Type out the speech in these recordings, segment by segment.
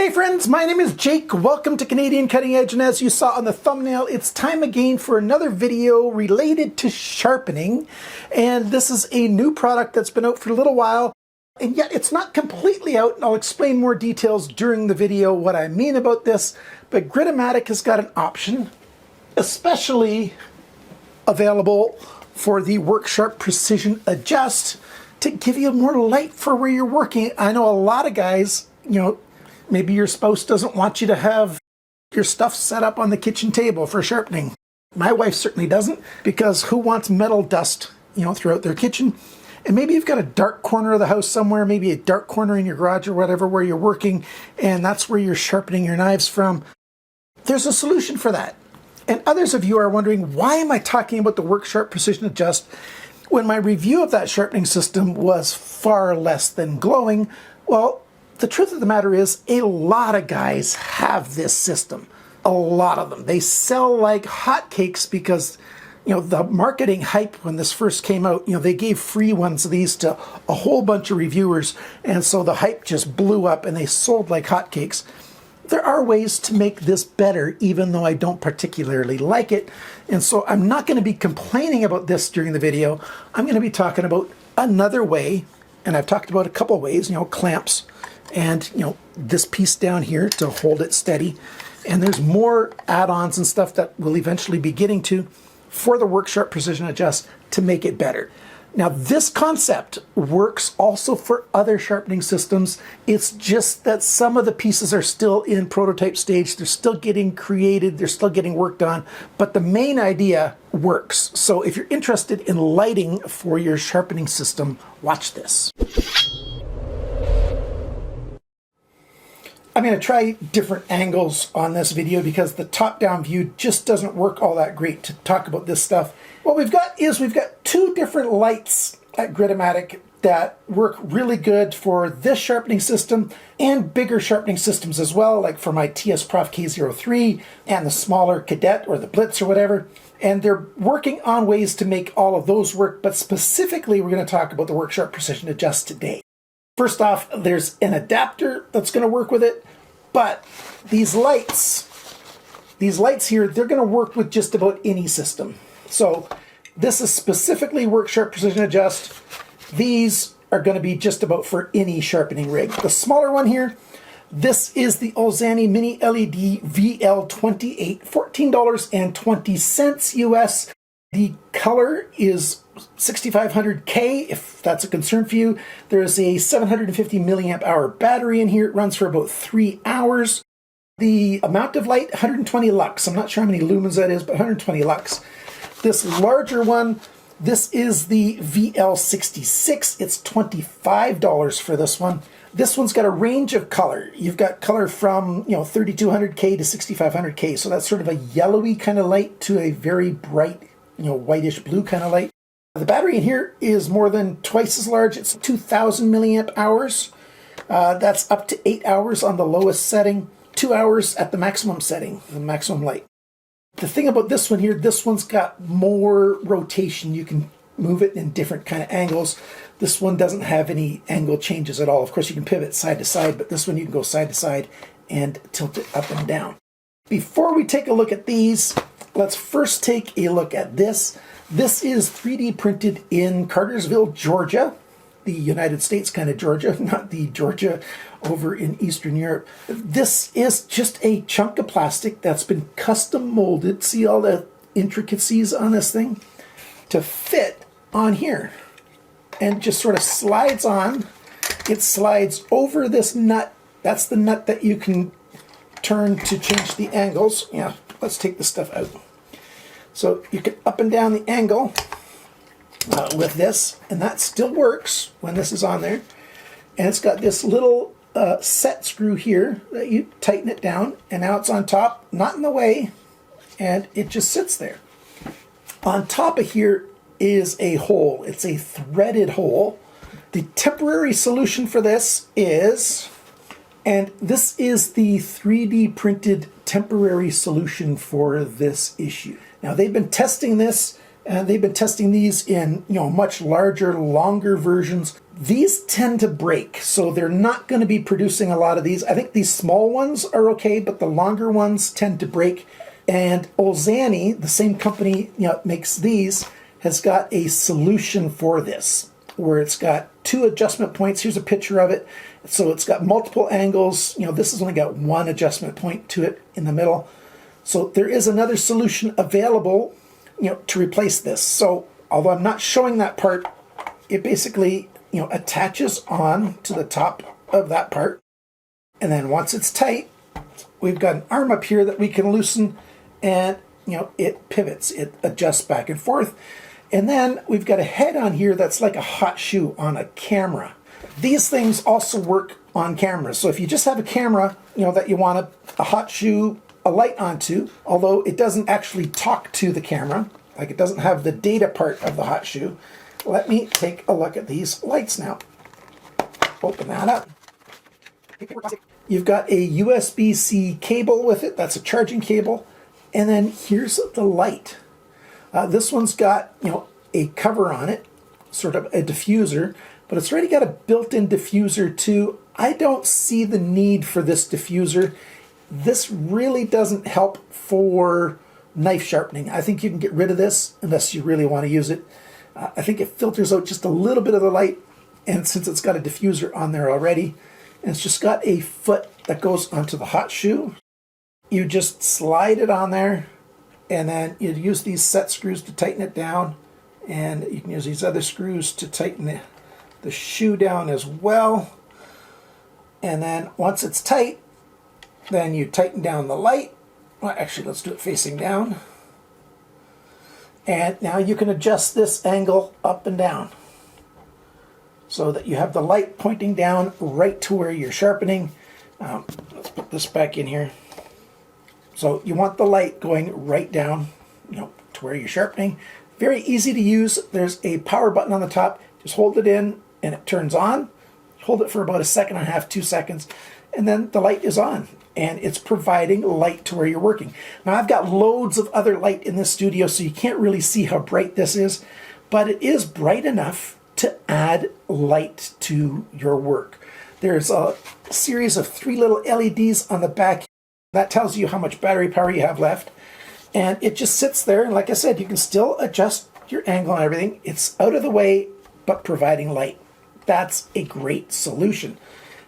Hey friends, my name is Jake. Welcome to Canadian Cutting Edge, and as you saw on the thumbnail, it's time again for another video related to sharpening. And this is a new product that's been out for a little while, and yet it's not completely out, and I'll explain more details during the video what I mean about this. But Gritomatic has got an option, especially available for the WorkSharp Precision Adjust, to give you more light for where you're working. I know a lot of guys, maybe your spouse doesn't want you to have your stuff set up on the kitchen table for sharpening. My wife certainly doesn't, because who wants metal dust, throughout their kitchen? And maybe you've got a dark corner of the house somewhere, maybe a dark corner in your garage or whatever where you're working, and that's where you're sharpening your knives from. There's a solution for that. And others of you are wondering, why am I talking about the WorkSharp Precision Adjust when my review of that sharpening system was far less than glowing? Well, the truth of the matter is, a lot of guys have this system. A lot of them. They sell like hotcakes because, the marketing hype when this first came out, they gave free ones of these to a whole bunch of reviewers, and so the hype just blew up and they sold like hotcakes. There are ways to make this better, even though I don't particularly like it. And so I'm not going to be complaining about this during the video. I'm going to be talking about another way, and I've talked about a couple ways, clamps. And this piece down here to hold it steady, and there's more add-ons and stuff that we'll eventually be getting to for the WorkSharp Precision Adjust to make it better. Now, this concept works also for other sharpening systems. It's just that some of the pieces are still in prototype stage. They're still getting created, they're still getting worked on, but the main idea works. So if you're interested in lighting for your sharpening system, watch this. I'm going to try different angles on this video because the top-down view just doesn't work all that great to talk about this stuff. What we've got is we've got two different lights at Gritomatic that work really good for this sharpening system and bigger sharpening systems as well, like for my TS Prof K03 and the smaller Cadet or the Blitz or whatever. And they're working on ways to make all of those work, but specifically we're going to talk about the WorkSharp Precision Adjust today. First off, there's an adapter that's going to work with it, but these lights here, they're going to work with just about any system. So this is specifically WorkSharp Precision Adjust. These are going to be just about for any sharpening rig. The smaller one here, this is the Ulanzi Mini LED VL28, $14.20 US. The color is 6500K, if that's a concern for you. There's a 750 milliamp hour battery in here. It runs for about 3 hours. The amount of light, 120 lux. I'm not sure how many lumens that is, but 120 lux. This larger one, this is the VL66. It's $25 for this one. This one's got a range of color. You've got color from 3200K to 6500K, so that's sort of a yellowy kind of light to a very bright whitish blue kind of light. The battery in here is more than twice as large. It's 2000 milliamp hours. That's up to 8 hours on the lowest setting, 2 hours at the maximum setting, the maximum light. The thing about this one here, this one's got more rotation. You can move it in different kind of angles. This one doesn't have any angle changes at all. Of course, you can pivot side to side, but this one you can go side to side and tilt it up and down. Before we take a look at these, let's first take a look at this. This is 3D printed in Cartersville, Georgia, the United States kind of Georgia, not the Georgia over in Eastern Europe. This is just a chunk of plastic that's been custom molded. See all the intricacies on this thing? To fit on here. And just sort of slides on. It slides over this nut. That's the nut that you can turn to change the angles. Yeah, let's take this stuff out. So you can up and down the angle with this, and that still works when this is on there. And it's got this little set screw here that you tighten it down, and now it's on top, not in the way, and it just sits there. On top of here is a hole. It's a threaded hole. The temporary solution for this is, and this is the 3D printed temporary solution for this issue. Now they've been testing this, and they've been testing these in much larger, longer versions. These tend to break, so they're not going to be producing a lot of these. I think these small ones are okay, but the longer ones tend to break. And Ulanzi, the same company makes these, has got a solution for this, where it's got 2 adjustment points. Here's a picture of it. So it's got multiple angles. This has only got 1 adjustment point to it in the middle. So there is another solution available, to replace this. So although I'm not showing that part, it basically, attaches on to the top of that part. And then once it's tight, we've got an arm up here that we can loosen, and, it pivots, it adjusts back and forth. And then we've got a head on here that's like a hot shoe on a camera. These things also work on cameras. So if you just have a camera, that you want a hot shoe, a light onto, although it doesn't actually talk to the camera, like it doesn't have the data part of the hot shoe. Let me take a look at these lights now. Open that up. You've got a USB-C cable with it. That's a charging cable. And then here's the light. This one's got, a cover on it, sort of a diffuser, but it's already got a built-in diffuser too. I don't see the need for this diffuser. This really doesn't help for knife sharpening. I think you can get rid of this unless you really want to use it. I think it filters out just a little bit of the light, and since it's got a diffuser on there already, and it's just got a foot that goes onto the hot shoe, you just slide it on there, and then you use these set screws to tighten it down, and you can use these other screws to tighten the shoe down as well. And then once it's tight, then you tighten down the light. Well, actually, let's do it facing down. And now you can adjust this angle up and down so that you have the light pointing down right to where you're sharpening. Let's put this back in here. So you want the light going right down, to where you're sharpening. Very easy to use. There's a power button on the top. Just hold it in and it turns on. Hold it for about 1.5 seconds, 2 seconds, and then the light is on. And it's providing light to where you're working. Now I've got loads of other light in this studio, so you can't really see how bright this is, but it is bright enough to add light to your work. There's a series of 3 little LEDs on the back. That tells you how much battery power you have left. And it just sits there, and like I said, you can still adjust your angle and everything. It's out of the way, but providing light. That's a great solution.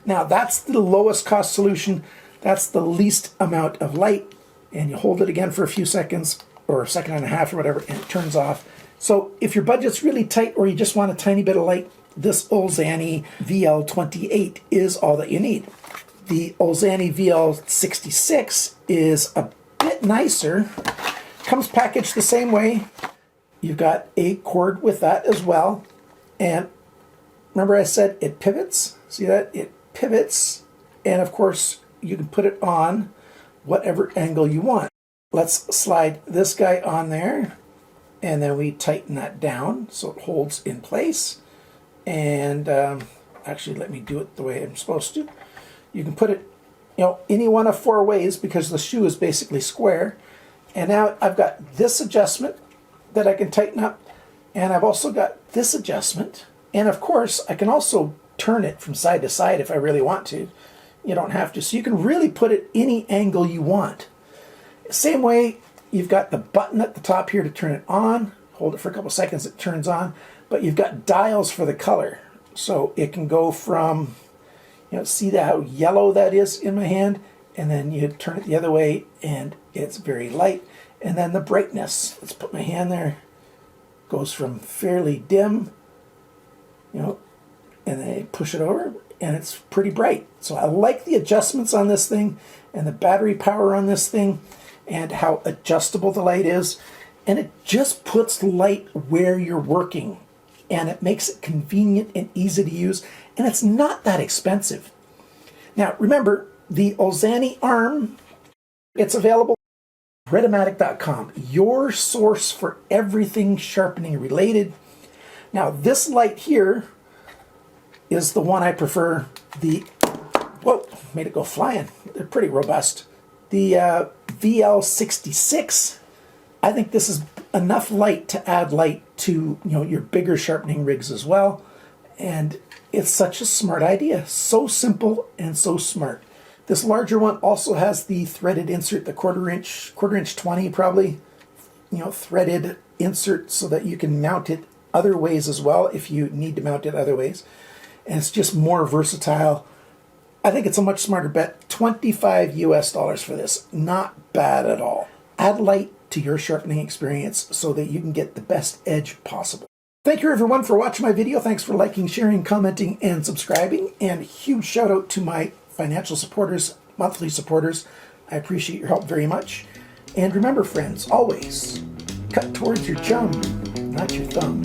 Now that's the lowest cost solution. That's the least amount of light, and you hold it again for a few seconds, or 1.5 seconds or whatever, and it turns off. So if your budget's really tight or you just want a tiny bit of light, this Ulanzi VL28 is all that you need. The Ulanzi VL66 is a bit nicer. Comes packaged the same way. You've got a cord with that as well. And remember I said it pivots? See that? It pivots, and of course you can put it on whatever angle you want. Let's slide this guy on there, and then we tighten that down so it holds in place. And actually, let me do it the way I'm supposed to. You can put it, any one of 4 ways because the shoe is basically square. And now I've got this adjustment that I can tighten up, and I've also got this adjustment. And of course, I can also turn it from side to side if I really want to. You don't have to. So you can really put it any angle you want. Same way, you've got the button at the top here to turn it on. Hold it for a couple seconds, it turns on. But you've got dials for the color. So it can go from, see how yellow that is in my hand? And then you turn it the other way and it's very light. And then the brightness, let's put my hand there, goes from fairly dim, and then I push it over, and it's pretty bright. So I like the adjustments on this thing, and the battery power on this thing, and how adjustable the light is. And it just puts light where you're working, and it makes it convenient and easy to use, and it's not that expensive. Now remember, the Ulanzi arm, it's available at Retomatic.com, your source for everything sharpening related. Now this light here is the one I prefer. The, whoa, made it go flying. They're pretty robust. The VL66, I think this is enough light to add light to your bigger sharpening rigs as well. And It's such a smart idea. So simple and so smart. This larger one also has the threaded insert, the quarter inch 20 probably, threaded insert so that you can mount it other ways as well if you need to mount it other ways. And it's just more versatile. I think it's a much smarter bet. $25 US for this. Not bad at all. Add light to your sharpening experience so that you can get the best edge possible. Thank you everyone for watching my video. Thanks for liking, sharing, commenting, and subscribing. And huge shout out to my financial supporters, monthly supporters. I appreciate your help very much. And remember friends, always cut towards your chum, not your thumb.